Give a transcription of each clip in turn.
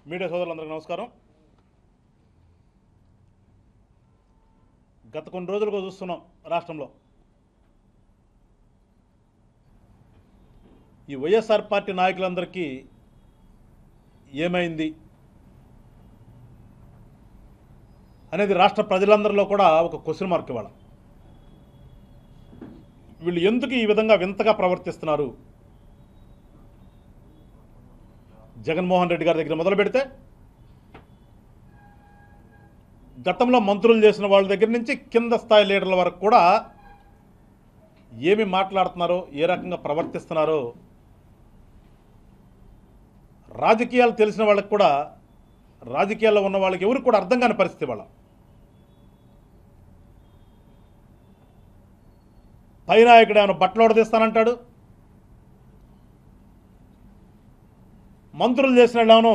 Media సోదరులందరికీ నమస్కారం. గత కొన్ని రోజులుగా చూస్తున్నాం రాష్ట్రంలో ఈ వైఎస్ఆర్ పార్టీ నాయకులందరికీ ఏమైంది అనేది రాష్ట్ర ప్రజలందరిలో కూడా ఒక క్వశ్చన్ మార్క్. ఇవాళ వీళ్ళు ఎందుకు ఈ విధంగా వింతగా ప్రవర్తిస్తున్నారు? జగన్మోహన్ రెడ్డి గారి దగ్గర మొదలు పెడితే గతంలో మంత్రులు చేసిన వాళ్ళ దగ్గర నుంచి కింద స్థాయి లీడర్ల వరకు కూడా ఏమి మాట్లాడుతున్నారో, ఏ రకంగా ప్రవర్తిస్తున్నారో రాజకీయాలు తెలిసిన వాళ్ళకి కూడా, రాజకీయాల్లో ఉన్న వాళ్ళకి ఎవరికి కూడా అర్థం కాని పరిస్థితి. వాళ్ళ పై నాయకుడు ఏమైనా బట్టలు ఓడదీస్తానంటాడు, మంత్రులు చేసిన వాళ్ళేమో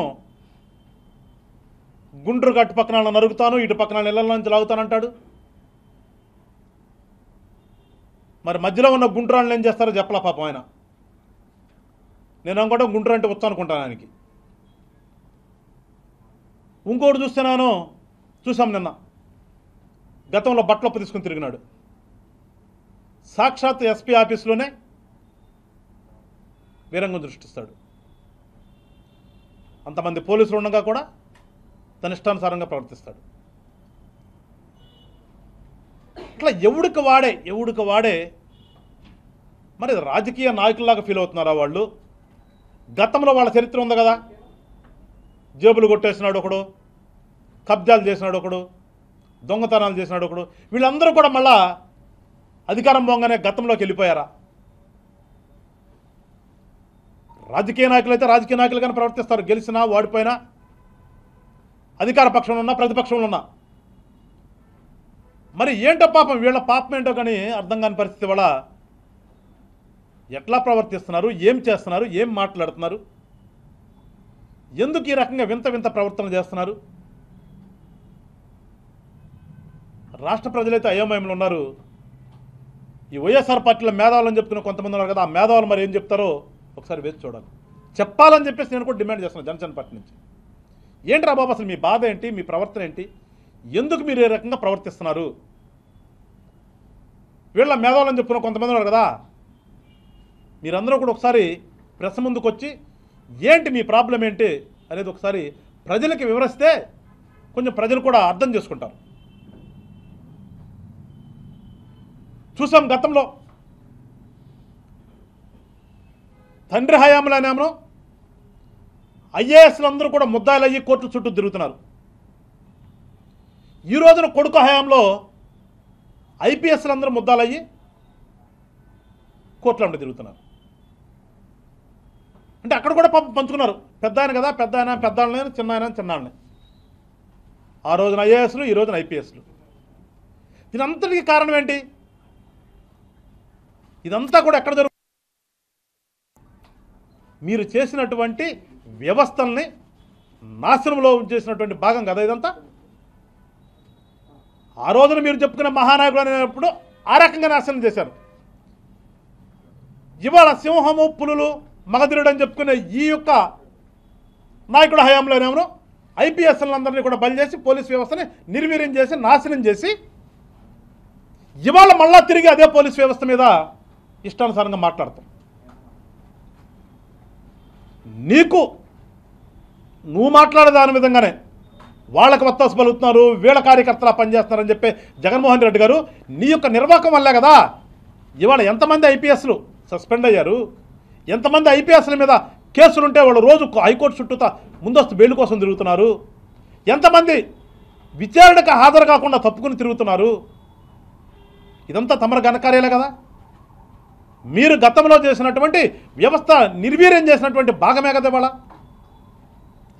గుంటూరు అటు పక్కన నరుగుతాను, ఇటు పక్కన ఇళ్ల నుంచి లాగుతానంటాడు. మరి మధ్యలో ఉన్న గుంటూరు వాళ్ళు ఏం చేస్తారో చెప్పలా పాపం ఆయన. నేను అనుకుంటా గుంటూరు అంటే వచ్చా అనుకుంటాను ఆయనకి. ఇంకోటి చూసాం నిన్న గతంలో బట్టలొప్ప తీసుకుని తిరిగినాడు. సాక్షాత్ ఎస్పీ ఆఫీసులోనే వీరంగం దృష్టిస్తాడు. అంతమంది పోలీసులు ఉండగా కూడా తన ఇష్టానుసారంగా ప్రవర్తిస్తాడు. ఇట్లా ఎవడికి వాడే మరి రాజకీయ నాయకుల్లాగా ఫీల్ అవుతున్నారా వాళ్ళు? గతంలో వాళ్ళ చరిత్ర ఉంది కదా, జేబులు కొట్టేసినాడు ఒకడు, కబ్జాలు చేసినాడు ఒకడు, దొంగతనాలు చేసినాడు ఒకడు. వీళ్ళందరూ కూడా మళ్ళా అధికారం పోగానే గతంలోకి వెళ్ళిపోయారా? రాజకీయ నాయకులు అయితే రాజకీయ నాయకులుగానే ప్రవర్తిస్తారు, గెలిచినా ఓడిపోయినా, అధికార పక్షంలో ఉన్నా ప్రతిపక్షంలో ఉన్నా. మరి ఏంటో పాపం, వీళ్ళ పాపం ఏంటో కానీ అర్థం కాని పరిస్థితి. వల్ల ఎట్లా ప్రవర్తిస్తున్నారు, ఏం చేస్తున్నారు, ఏం మాట్లాడుతున్నారు, ఎందుకు ఈ రకంగా వింత ప్రవర్తన చేస్తున్నారు? రాష్ట్ర ప్రజలైతే అయోమయంలో ఉన్నారు. ఈ వైఎస్ఆర్ పార్టీలో మేధావులని చెప్తున్న కొంతమంది ఉన్నారు కదా, ఆ మేధావులు మరి ఏం చెప్తారో ఒకసారి వేసి చూడాలి. చెప్పాలని చెప్పేసి నేను కూడా డిమాండ్ చేస్తున్నాను జనసేన పార్టీ నుంచి. ఏంటి రా బాబు, అసలు మీ బాధ ఏంటి, మీ ప్రవర్తన ఏంటి, ఎందుకు మీరు ఏ రకంగా ప్రవర్తిస్తున్నారు? వీళ్ళ మేధావులని చెప్పుకున్న కొంతమంది ఉన్నారు కదా, మీరందరూ కూడా ఒకసారి ప్రెస్ ముందుకు వచ్చి ఏంటి మీ ప్రాబ్లం ఏంటి అనేది ఒకసారి ప్రజలకి వివరిస్తే కొంచెం ప్రజలు కూడా అర్థం చేసుకుంటారు. చూసాం గతంలో తండ్రి హయాంలోనేమో ఐఏఎస్లు అందరూ కూడా ముద్దాయిలు అయ్యి కోర్టుల చుట్టూ తిరుగుతున్నారు. ఈ రోజున కొడుకు హయాంలో ఐపీఎస్లు అందరూ ముద్దాలు అయ్యి కోర్టుల ఉండి తిరుగుతున్నారు. అంటే అక్కడ కూడా పంచుకున్నారు. పెద్ద ఆయన కదా, పెద్ద వాళ్ళని, చిన్న వాళ్ళని. ఆ రోజున ఐఏఎస్లు, ఈ రోజున ఐపీఎస్లు. దీనంతటికీ కారణం ఏంటి? ఇదంతా కూడా ఎక్కడ జరుగుతుంది? మీరు చేసినటువంటి వ్యవస్థల్ని నాశనంలో చేసినటువంటి భాగం కదా ఇదంతా. ఆ రోజున మీరు చెప్పుకునే మహానాయకుడు అనేటప్పుడు ఆ రకంగా నాశనం చేశారు. ఇవాళ సింహము, పులులు, మగధీరుడు అని చెప్పుకునే ఈ యొక్క నాయకుడు హయాంలోనేమో ఐపీఎస్లందరినీ కూడా బలి చేసి పోలీస్ వ్యవస్థని నిర్వీర్యం చేసి నాశనం చేసి ఇవాళ మళ్ళా తిరిగి అదే పోలీస్ వ్యవస్థ మీద ఇష్టానుసారంగా మాట్లాడతాం. నువ్వు మాట్లాడే దాని విధంగానే వాళ్ళకి వత్తాసు పలుకుతున్నారు, వీళ్ళ కార్యకర్తలా పనిచేస్తున్నారని చెప్పి జగన్మోహన్ రెడ్డి గారు నీ యొక్క నిర్వాహకం వల్లే కదా ఇవాళ ఎంతమంది ఐపీఎస్లు సస్పెండ్ అయ్యారు, ఎంతమంది ఐపీఎస్ల మీద కేసులుంటే వాళ్ళు రోజు హైకోర్టు చుట్టూ ముందస్తు బెయిల్ కోసం తిరుగుతున్నారు, ఎంతమంది విచారణకు హాజరు కాకుండా తప్పుకుని తిరుగుతున్నారు. ఇదంతా తమరు ఘనకార్యాలే కదా. మీరు గతంలో చేసినటువంటి వ్యవస్థ నిర్వీర్యం చేసినటువంటి భాగమే కదా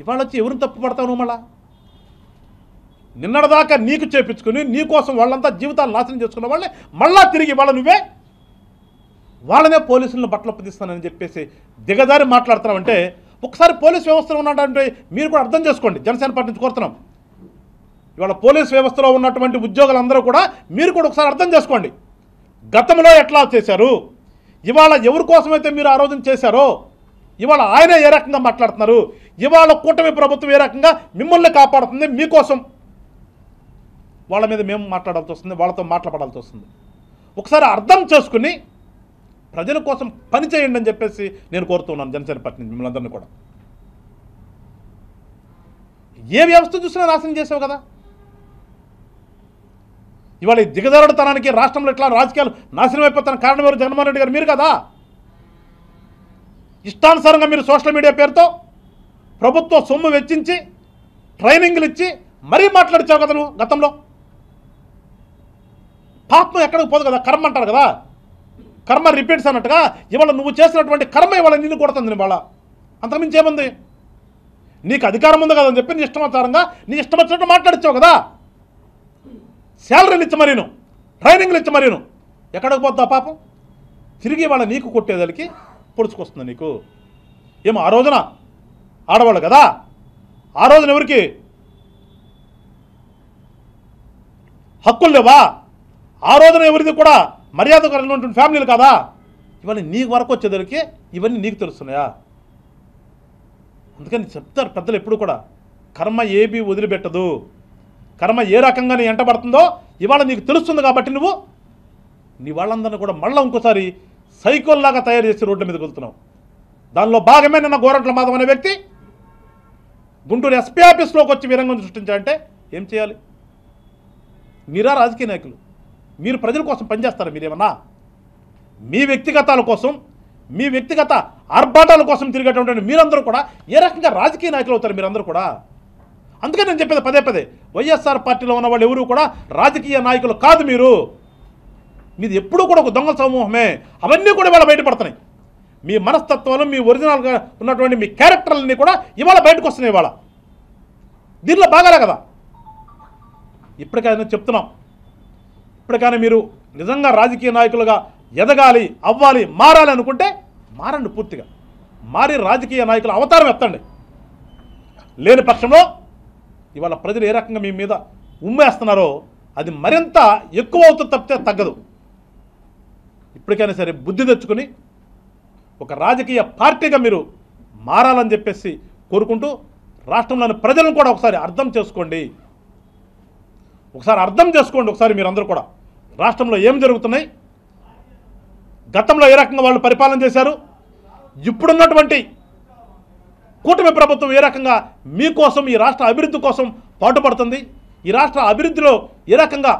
ఇవాళ వచ్చి ఎవరిని తప్పు పడతావు నువ్వు? నిన్నటిదాకా నీకు చేపించుకుని నీ కోసం వాళ్ళంతా జీవితాలు నాశనం చేసుకున్న వాళ్ళే మళ్ళా తిరిగి వాళ్ళనే పోలీసులను బట్టలొప్పదిస్తానని చెప్పేసి దిగజారి మాట్లాడుతున్నామంటే ఒకసారి పోలీస్ వ్యవస్థలో ఉన్నటువంటి మీరు కూడా అర్థం చేసుకోండి. జనసేన పార్టీ నుంచి కోరుతున్నాం. ఇవాళ పోలీస్ వ్యవస్థలో ఉన్నటువంటి ఉద్యోగులందరూ కూడా మీరు కూడా ఒకసారి అర్థం చేసుకోండి. గతంలో ఎట్లా చేశారు, ఇవాళ ఎవరి కోసమైతే మీరు ఆ రోజున చేశారో ఇవాళ ఆయన ఏ రకంగా మాట్లాడుతున్నారు, ఇవాళ కూటమి ప్రభుత్వం ఏ రకంగా మిమ్మల్ని కాపాడుతుంది, మీకోసం వాళ్ళ మీద మేము మాట్లాడాల్సి వస్తుంది, వాళ్ళతో మాట్లాడాల్సి వస్తుంది. ఒకసారి అర్థం చేసుకుని ప్రజల కోసం పని చేయండి అని చెప్పేసి నేను కోరుతున్నాను జనసేన పార్టీ నుంచి మిమ్మల్ని అందరినీ కూడా. ఏ వ్యవస్థ చూసినా నాశనం చేసావు కదా. ఇవాళ ఈ దిగజారుడుతనానికి రాష్ట్రంలో ఇట్లా రాజకీయాలు నాశనం అయిపోతున్న కారణం ఎవరు? జగన్మోహన్ రెడ్డి గారు, మీరు కదా. ఇష్టానుసారంగా మీరు సోషల్ మీడియా పేరుతో ప్రభుత్వ సొమ్ము వెచ్చించి ట్రైనింగ్లు ఇచ్చి మరీ మాట్లాడిచావు కదా నువ్వు గతంలో. పాపం ఎక్కడికి పోదు కదా, కర్మ అంటారు కదా, కర్మ రిపీట్స్ అన్నట్టుగా ఇవాళ నువ్వు చేసినటువంటి కర్మ ఇవాళ నిన్ను కొడుతుంది. ఇవాళ అంతకుమించి ఏముంది? నీకు అధికారం ఉంది కదా అని చెప్పి నీ ఇష్టమాచారంగా నీ ఇష్టం వచ్చినట్టు మాట్లాడిచ్చావు కదా. శాలరీలు ఇచ్చి మరీను, ట్రైనింగ్లు ఇచ్చి మరీను ఎక్కడికి పోద్దా పాపం? తిరిగి వాళ్ళ నీకు కొట్టేదానికి పొడుచుకొస్తుంది నీకు. ఏమో ఆ రోజున ఆడవాళ్ళు కదా, ఆ రోజున ఎవరికి హక్కులు లేవా? ఆ రోజున ఎవరిది కూడా మర్యాద కలిగినటువంటి ఫ్యామిలీలు కదా. ఇవన్నీ నీకు వరకు వచ్చేదానికి ఇవన్నీ నీకు తెలుస్తున్నాయా? అందుకని చెప్తారు పెద్దలు ఎప్పుడు కూడా, కర్మ ఏబీ వదిలిపెట్టదు. కర్మ ఏ రకంగా నీ ఎంటబడుతుందో ఇవాళ నీకు తెలుస్తుంది కాబట్టి నువ్వు నీ వాళ్ళందరినీ కూడా మళ్ళీ ఇంకోసారి సైకోల్లాగా తయారు చేసి రోడ్ల మీదకి వెళ్తున్నావు. దానిలో భాగమే నిన్న గోరంట్ల మాధవ్ అనే వ్యక్తి గుంటూరు ఎస్పీ ఆఫీస్లోకి వచ్చి వీరంగం సృష్టించాలంటే ఏం చేయాలి? మీరా రాజకీయ నాయకులు? మీరు ప్రజల కోసం పనిచేస్తారా? మీరేమన్నా మీ వ్యక్తిగతాల కోసం, మీ వ్యక్తిగత ఆర్భాటాల కోసం తిరిగేటువంటి మీరందరూ కూడా ఏ రకంగా రాజకీయ నాయకులు అవుతారు మీరందరూ కూడా? అందుకే నేను చెప్పేది పదే పదే, వైఎస్ఆర్ పార్టీలో ఉన్న వాళ్ళు ఎవరు కూడా రాజకీయ నాయకులు కాదు. మీది ఎప్పుడూ కూడా ఒక దొంగల సమూహమే. అవన్నీ కూడా ఇవాళ బయటపడుతున్నాయి. మీ మనస్తత్వాలు, మీ ఒరిజినల్గా ఉన్నటువంటి మీ క్యారెక్టర్లన్నీ కూడా ఇవాళ బయటకు వస్తున్నాయి. ఇవాళ దీనిలో బాగాలే కదా. ఇప్పటికైనా చెప్తున్నాం, ఇప్పటికైనా మీరు నిజంగా రాజకీయ నాయకులుగా ఎదగాలి, అవ్వాలి, మారాలి అనుకుంటే మారండి. పూర్తిగా మారి రాజకీయ నాయకుల అవతారం ఎత్తండి. లేని పక్షంలో ఇవాళ ప్రజలు ఏ రకంగా మీ మీద ఉమ్మేస్తున్నారో అది మరింత ఎక్కువ అవుతుంది తప్పితే తగ్గదు. ఇప్పటికైనా సరే బుద్ధి తెచ్చుకొని ఒక రాజకీయ పార్టీగా మీరు మారాలని చెప్పేసి కోరుకుంటూ, రాష్ట్రంలోని ప్రజలను కూడా ఒకసారి అర్థం చేసుకోండి. ఒకసారి మీరందరూ కూడా రాష్ట్రంలో ఏం జరుగుతున్నాయి, గతంలో ఏ రకంగా వాళ్ళు పరిపాలన చేశారు, ఇప్పుడున్నటువంటి కూటమి ప్రభుత్వం ఏ రకంగా మీకోసం, ఈ రాష్ట్ర అభివృద్ధి కోసం పాటుపడుతుంది, ఈ రాష్ట్ర అభివృద్ధిలో ఏ రకంగా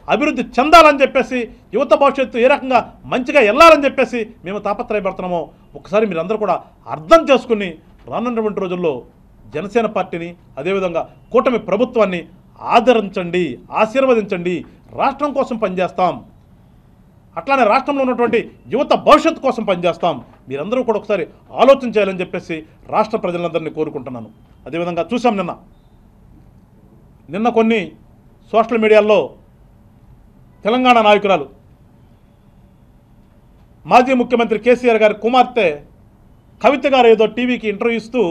అభివృద్ధి చెందాలని చెప్పేసి, యువత భవిష్యత్తు ఏ రకంగా మంచిగా వెళ్ళాలని చెప్పేసి మేము తాపత్రయపడుతున్నామో ఒకసారి మీరందరూ కూడా అర్థం చేసుకుని రానున్నటువంటి రోజుల్లో జనసేన పార్టీని, అదేవిధంగా కూటమి ప్రభుత్వాన్ని ఆదరించండి, ఆశీర్వదించండి. రాష్ట్రం కోసం పనిచేస్తాం, అట్లానే రాష్ట్రంలో ఉన్నటువంటి యువత భవిష్యత్తు కోసం పనిచేస్తాం. మీరందరూ కూడా ఒకసారి ఆలోచన చేయాలని చెప్పేసి రాష్ట్ర ప్రజలందరినీ కోరుకుంటున్నాను. అదేవిధంగా చూసాం నిన్న కొన్ని సోషల్ మీడియాల్లో తెలంగాణ నాయకురాలు, మాజీ ముఖ్యమంత్రి కేసీఆర్ గారి కుమార్తె కవిత గారు ఏదో టీవీకి ఇంటర్వ్యూ ఇస్తూ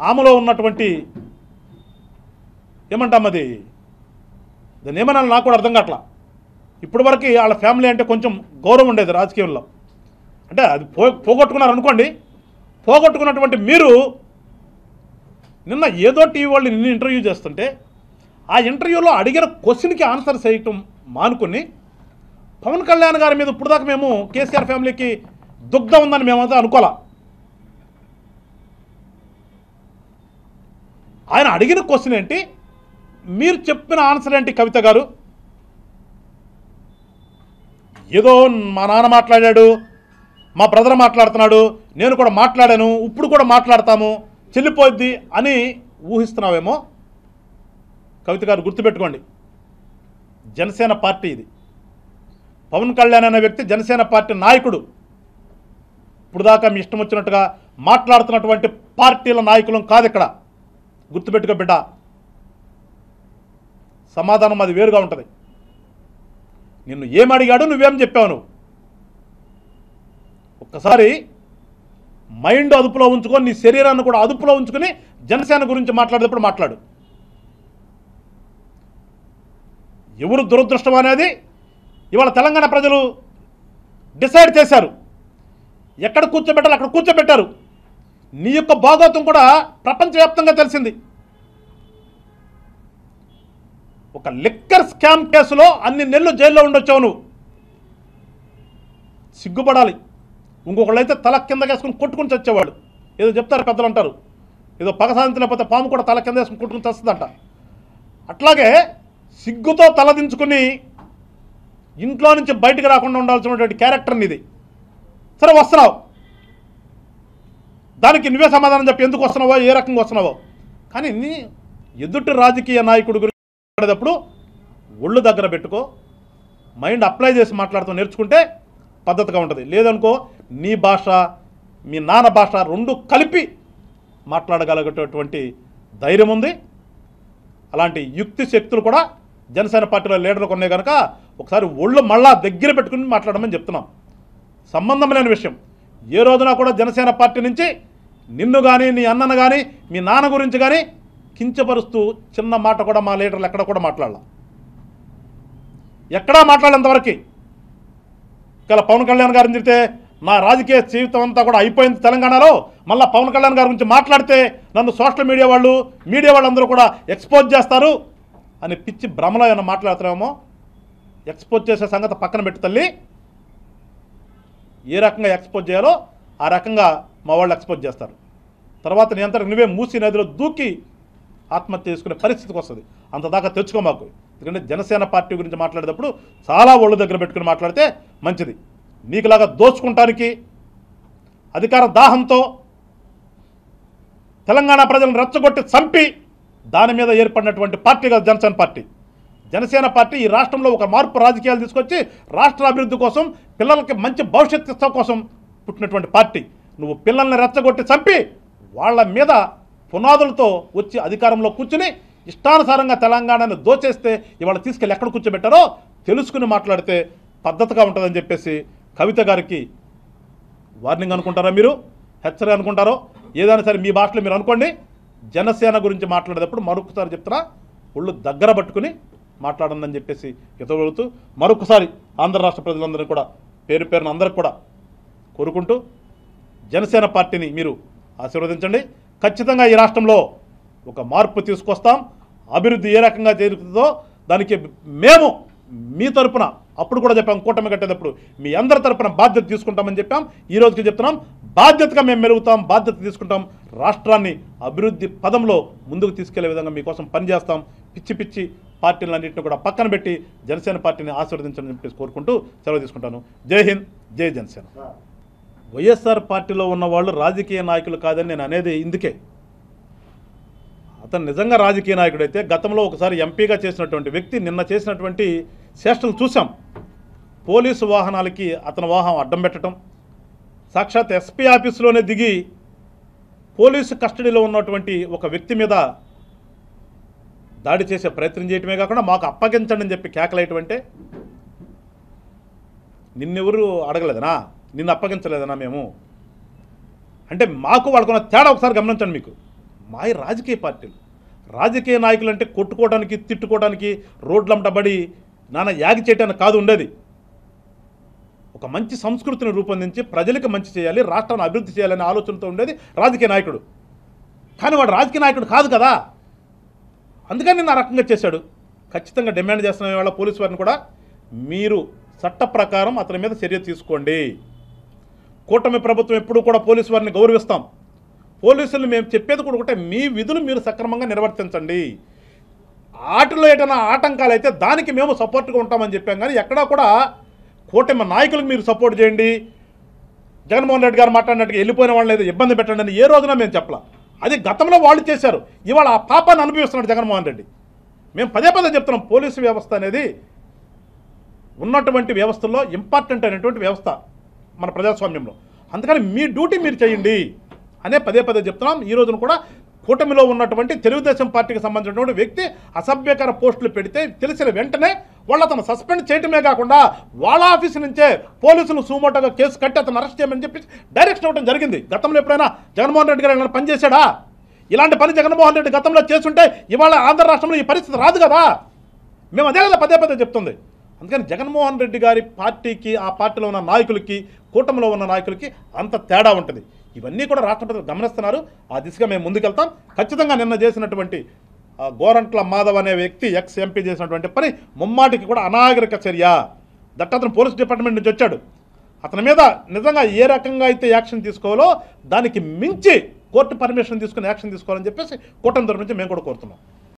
ఆమెలో ఉన్నటువంటి ఏమంటాం అది, దాన్ని ఏమన్నా నాకు కూడా అర్థం కావట్లా. ఇప్పటి వరకు వాళ్ళ ఫ్యామిలీ అంటే కొంచెం గౌరవం ఉండేది రాజకీయంలో. అంటే అది పోగొట్టుకున్నారు అనుకోండి. పోగొట్టుకున్నటువంటి మీరు నిన్న ఏదో టీవీ వాళ్ళు నిన్ను ఇంటర్వ్యూ చేస్తుంటే ఆ ఇంటర్వ్యూలో అడిగిన క్వశ్చన్కి ఆన్సర్ చేయటం మానుకుని పవన్ కళ్యాణ్ గారి మీద ఇప్పుడు దాకా మేము కేసీఆర్ ఫ్యామిలీకి దుగ్ధం ఉందని మేమంతా అనుకోలే. ఆయన అడిగిన క్వశ్చన్ ఏంటి, మీరు చెప్పిన ఆన్సర్ ఏంటి కవిత గారు? ఏదో మా నాన్న మాట్లాడాడు, మా బ్రదర్ మాట్లాడుతున్నాడు, నేను కూడా మాట్లాడాను, ఇప్పుడు కూడా మాట్లాడతాము, చెల్లిపోద్ది అని ఊహిస్తున్నావేమో. కవిత గారు గుర్తుపెట్టుకోండి, జనసేన పార్టీ ఇది. పవన్ కళ్యాణ్ అనే వ్యక్తి జనసేన పార్టీ నాయకుడు. ఇప్పుడు దాకా మీ ఇష్టం వచ్చినట్టుగా మాట్లాడుతున్నటువంటి పార్టీల నాయకులం కాదు ఇక్కడ. గుర్తుపెట్టుకో బిడ్డ, సమాధానం అది వేరుగా ఉంటుంది. నిన్ను ఏం అడిగాడు, నువ్వేం చెప్పావు? నువ్వు ఒక్కసారి మైండ్ అదుపులో ఉంచుకొని, నీ శరీరాన్ని కూడా అదుపులో ఉంచుకొని జనసేన గురించి మాట్లాడేటప్పుడు మాట్లాడు. ఎవరు దురదృష్టం అనేది ఇవాళ తెలంగాణ ప్రజలు డిసైడ్ చేశారు. ఎక్కడ కూర్చోబెట్టాలి అక్కడ కూర్చోబెట్టారు. నీ యొక్క భాగోతం కూడా ప్రపంచవ్యాప్తంగా తెలిసింది. ఒక లిక్కర్ స్కామ్ కేసులో అన్ని నెలలు జైల్లో ఉండొచ్చావు నువ్వు. సిగ్గుపడాలి. ఇంకొకళ్ళు అయితే తల కింద వేసుకుని కొట్టుకుని చచ్చేవాడు. ఏదో చెప్తారు పెద్దలు, అంటారు ఏదో పగ సాధించలేకపోతే పాము కూడా తల కింద వేసుకుని కొట్టుకుని చస్తుందంట. అట్లాగే సిగ్గుతో తలదించుకుని ఇంట్లో నుంచి బయటకు రాకుండా ఉండాల్సినటువంటి క్యారెక్టర్ నీది. సరే వస్తున్నావు, దానికి నువ్వే సమాధానం చెప్పి ఎందుకు వస్తున్నావో, ఏ రకంగా వస్తున్నావో. కానీ నీ ఎదుటి రాజకీయ నాయకుడి గురించి మాట్లాడేటప్పుడు ఒళ్ళు దగ్గర పెట్టుకో, మైండ్ అప్లై చేసి మాట్లాడుతూ నేర్చుకుంటే పద్ధతిగా ఉంటుంది. లేదనుకో నీ భాష మీ నాన్న భాష రెండు కలిపి మాట్లాడగలిగేటటువంటి ధైర్యం ఉంది. అలాంటి యుక్తి శక్తులు కూడా జనసేన పార్టీలో లీడర్లకు ఉన్నాయి కనుక ఒకసారి ఒళ్ళు మళ్ళా దగ్గర పెట్టుకుని మాట్లాడమని చెప్తున్నాం. సంబంధం లేని విషయం. ఏ రోజున కూడా జనసేన పార్టీ నుంచి నిన్ను కానీ నీ అన్నను కానీ మీ నాన్న గురించి కానీ కించపరుస్తూ చిన్న మాట కూడా మా లీడర్లు ఎక్కడ కూడా మాట్లాడాల, ఎక్కడా మాట్లాడేంతవరకు. ఇలా పవన్ కళ్యాణ్ గారిని చెప్తే నా రాజకీయ జీవితం అంతా కూడా అయిపోయింది తెలంగాణలో, మళ్ళీ పవన్ కళ్యాణ్ గారి గురించి మాట్లాడితే నన్ను సోషల్ మీడియా వాళ్ళందరూ కూడా ఎక్స్పోజ్ చేస్తారు అని పిచ్చి భ్రమలో ఏమైనా మాట్లాడుతున్నామో. ఎక్స్పోజ్ చేసే సంగతి పక్కన పెట్టి తల్లి, ఏ రకంగా ఎక్స్పోజ్ చేయాలో ఆ రకంగా మా వాళ్ళు ఎక్స్పోజ్ చేస్తారు. తర్వాత నీ అంతా నువ్వే మూసి నదిలో దూకి ఆత్మహత్య చేసుకునే పరిస్థితికి వస్తుంది. అంతదాకా తెచ్చుకో మాకు. ఎందుకంటే జనసేన పార్టీ గురించి మాట్లాడేటప్పుడు చాలా ఒళ్ళు దగ్గర పెట్టుకుని మాట్లాడితే మంచిది. నీకులాగా దోచుకుంటానికి అధికార దాహంతో తెలంగాణ ప్రజలను రెచ్చగొట్టి చంపి దాని మీద ఏర్పడినటువంటి పార్టీ కాదు జనసేన పార్టీ. జనసేన పార్టీ ఈ రాష్ట్రంలో ఒక మార్పు రాజకీయాలు తీసుకొచ్చి రాష్ట్ర అభివృద్ధి కోసం, పిల్లలకి మంచి భవిష్యత్తు ఇష్టం కోసం పుట్టినటువంటి పార్టీ. నువ్వు పిల్లల్ని రెచ్చగొట్టి చంపి వాళ్ళ మీద పునాదులతో వచ్చి అధికారంలో కూర్చుని ఇష్టానుసారంగా తెలంగాణను దోచేస్తే ఇవాళ తీసుకెళ్ళి ఎక్కడ కూర్చోబెట్టారో తెలుసుకుని మాట్లాడితే పద్ధతిగా ఉంటుందని చెప్పేసి కవిత గారికి వార్నింగ్ అనుకుంటారా మీరు, హెచ్చరిక అనుకుంటారో ఏదైనా సరే మీ భాషలో మీరు అనుకోండి. జనసేన గురించి మాట్లాడేటప్పుడు మరొకసారి చెప్తున్నా, ఒళ్ళు దగ్గర పట్టుకుని మాట్లాడండి చెప్పేసి ఎతగలుగుతూ మరొకసారి ఆంధ్ర రాష్ట్ర ప్రజలందరినీ కూడా పేరు పేరున అందరికి కూడా కోరుకుంటూ జనసేన పార్టీని మీరు ఆశీర్వదించండి. ఖచ్చితంగా ఈ రాష్ట్రంలో ఒక మార్పు తీసుకొస్తాం. అభివృద్ధి ఏ రకంగా జరుగుతుందో దానికి మేము మీ తరపున అప్పుడు కూడా చెప్పాం, కూటమి కట్టేటప్పుడు మీ అందరి తరపున బాధ్యత తీసుకుంటామని చెప్పాం. ఈ రోజుకి చెప్తున్నాం, బాధ్యతగా మేము మెరుగుతాం, బాధ్యత తీసుకుంటాం. రాష్ట్రాన్ని అభివృద్ధి పదంలో ముందుకు తీసుకెళ్లే విధంగా మీకోసం పనిచేస్తాం. పిచ్చి పిచ్చి పార్టీలన్నింటినీ కూడా పక్కన పెట్టి జనసేన పార్టీని ఆశీర్వదించాలని చెప్పేసి కోరుకుంటూ సెలవు తీసుకుంటాను. జై హింద్, జై జనసేన. వైఎస్ఆర్ పార్టీలో ఉన్న వాళ్ళు రాజకీయ నాయకులు కాదని నేను అనేది ఇందుకే. అతను నిజంగా రాజకీయ నాయకుడైతే గతంలో ఒకసారి ఎంపీగా చేసినటువంటి వ్యక్తి నిన్న చేసినటువంటి చేష్టలు చూసాం. పోలీసు వాహనాలకి అతని వాహనం అడ్డం పెట్టడం, సాక్షాత్ ఎస్పీ ఆఫీసులోనే దిగి పోలీసు కస్టడీలో ఉన్నటువంటి ఒక వ్యక్తి మీద దాడి చేసే ప్రయత్నం చేయటమే కాకుండా మాకు అప్పగించండి అని చెప్పి కేకలేయటమంటే, నిన్నెవరు అడగలేదనా, నిన్ను అప్పగించలేదనా మేము అంటే మాకు వాళ్ళకున్న తేడా ఒకసారి గమనించండి. మీకు మా రాజకీయ పార్టీలు, రాజకీయ నాయకులు అంటే కొట్టుకోవడానికి, తిట్టుకోవడానికి, రోడ్లంటబడి నాన్న యాగి చేయటానికి కాదు ఉండేది. ఒక మంచి సంస్కృతిని రూపొందించి ప్రజలకు మంచి చేయాలి, రాష్ట్రాన్ని అభివృద్ధి చేయాలనే ఆలోచనతో ఉండేది రాజకీయ నాయకుడు. కానీ వాడు రాజకీయ నాయకుడు కాదు కదా, అందుకని నేను ఆ రకంగా చేశాడు. ఖచ్చితంగా డిమాండ్ చేస్తున్న వాళ్ళ పోలీసు వారిని కూడా మీరు చట్ట ప్రకారం అతని మీద చర్య తీసుకోండి. కూటమి ప్రభుత్వం ఎప్పుడూ కూడా పోలీసు వారిని గౌరవిస్తాం. పోలీసులు మేము చెప్పేది కూడా ఒకటే, మీ విధులు మీరు సక్రమంగా నిర్వర్తించండి. ఆటలో ఏదైనా ఆటంకాలు అయితే దానికి మేము సపోర్ట్గా ఉంటామని చెప్పాం. కానీ ఎక్కడా కూడా కూటమి నాయకులకు మీరు సపోర్ట్ చేయండి, జగన్మోహన్ రెడ్డి గారు మాట్లాడినట్టుగా వెళ్ళిపోయిన వాళ్ళని ఏదో ఇబ్బంది పెట్టండి అని ఏ రోజున మేము చెప్పలా. అది గతంలో వాళ్ళు చేశారు, ఇవాళ ఆ పాపాన్ని అనుభవిస్తున్నాడు జగన్మోహన్ రెడ్డి. మేము పదే పదే చెప్తున్నాం, పోలీసు వ్యవస్థ అనేది ఉన్నటువంటి వ్యవస్థల్లో ఇంపార్టెంట్ అయినటువంటి వ్యవస్థ మన ప్రజాస్వామ్యంలో. అందుకని మీ డ్యూటీ మీరు చేయండి అనే పదే పదే చెప్తున్నాం. ఈ రోజున కూడా కూటమిలో ఉన్నటువంటి తెలుగుదేశం పార్టీకి సంబంధించినటువంటి వ్యక్తి అసభ్యకర పోస్టులు పెడితే తెలిసిన వెంటనే వాళ్ళు అతను సస్పెండ్ చేయటమే కాకుండా వాళ్ళ ఆఫీసు నుంచే పోలీసులు సుమోటోగా కేసు కట్టి అతను అరెస్ట్ చేయమని చెప్పి డైరెక్షన్ ఇవ్వడం జరిగింది. గతంలో ఎప్పుడైనా జగన్మోహన్ రెడ్డి గారు ఏమైనా పని చేశాడా? ఇలాంటి పని జగన్మోహన్ రెడ్డి గతంలో చేస్తుంటే ఇవాళ ఆంధ్ర రాష్ట్రంలో ఈ పరిస్థితి రాదు కదా. మేము అదే కదా పదే పదే చెప్తుంది. అందుకని జగన్మోహన్ రెడ్డి గారి పార్టీకి, ఆ పార్టీలో ఉన్న నాయకులకి, కూటమిలో ఉన్న నాయకులకి అంత తేడా ఉంటుంది. ఇవన్నీ కూడా రాష్ట్ర ప్రజలు గమనిస్తున్నారు. ఆ దిశగా మేము ముందుకెళ్తాం. ఖచ్చితంగా నిన్న చేసినటువంటి గోరంట్ల మాధవ్ అనే వ్యక్తి ఎక్స్ ఎంపీ చేసినటువంటి పని ముమ్మాటికి కూడా అనాగరిక చర్య. అతను పోలీస్ డిపార్ట్మెంట్ నుంచి వచ్చాడు. అతని మీద నిజంగా ఏ రకంగా అయితే యాక్షన్ తీసుకోవాలో దానికి మించి కోర్టు పర్మిషన్ తీసుకుని యాక్షన్ తీసుకోవాలని చెప్పేసి కూటమి తరపు నుంచి మేము కూడా కోరుతున్నాం.